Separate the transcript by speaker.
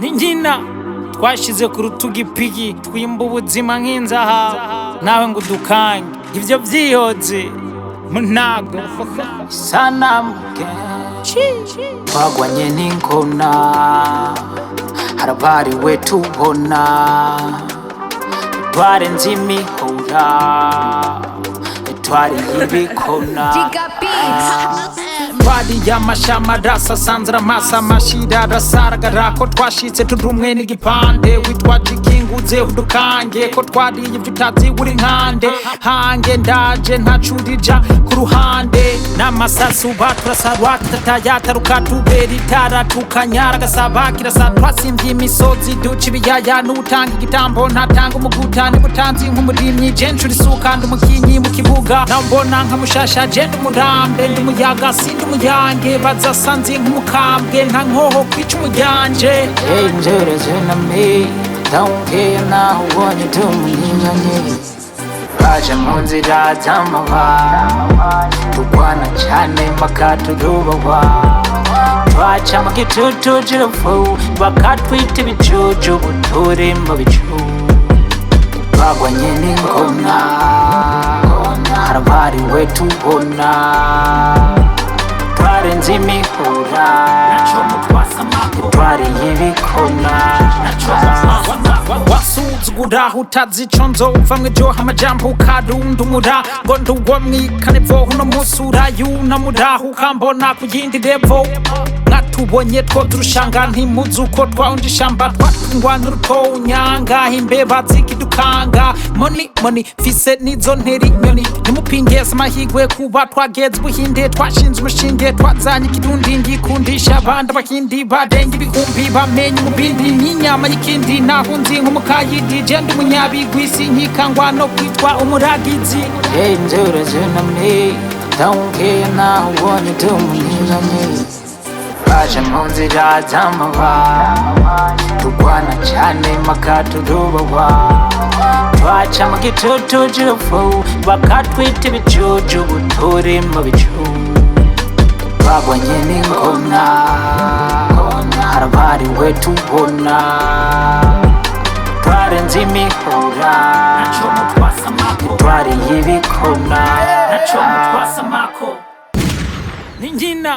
Speaker 1: ni nkina twashize ku rutugu ipiki twimba ubuzima nk'inzahabu nawe ngo udukange ivyo vyihoze munago sanamu twagwanye n'inkona harabariwe tubona twarenze imihora twari y'ibikona twariye amashamarasa sanzira amasa amashira arasaragara ko twashitse tudumwe n'igipande witwaje ikinguze udukange ko twariye ivyo utazi uri nkande hange ndaje ntacurija ku ruhande n'amasasu baturasarwa tutatayataruka tubera itara tukanyara agasaba kirasa twasimvye imisozi duca ibiyaya n'utanga igitambo ntatanga umugutane butanzi nk'umurimyi je ncura isuka ndi umukinyi mu kibuga nambona nka mushasha je ndi umurambe ndi umuyaga sindi umuyange bazasanze nk'umukambwe nta nkoho kwica umujyanje injereze na me ndawunkeye naho ubonye tumunyinganye baje mu nzira z'amabara turwana cane mpaka turubahwa twaca mu gitutu c'urupfu bakatwita ibicucu buturi mu bicu twagwanye n'ingona harabariwe tubona twarenze imihora twariye ibikona wasuzugura utazi ico nzovamwo ejo amajambo ukarundumura ngo nduwo mwikanevo uno musi urayunamura ukambona ku yindi revo mwatubonye two turushanga ntimuzi uko twawundi ishamba twatungwa n'urutonyanga imbeba zikidukanga moni fise nizo ntera inyoni nimupingeze amahigwe kuba twageze ubuhinde twashinze umushinge twazanye ikidundi ngikundisha abandi abakindi barenga ibihumbi bamenye umubindi n'inyama y'ikindi nahunzi nk'umukayidi je ndi umunyabigwi sinkikangwa no kwitwa umuragizi inzira zunamye ndawunkeye naho ubonye tumunyinganye baje mu nzira z'amabara turwana cane mpaka turubahwa twaca mu gitutu c'urupfu bakatwita ibicucu buturi mu bicu twagwanye n'ingona harabariwe tubona twarenze imihora twariye ibikona ni nkina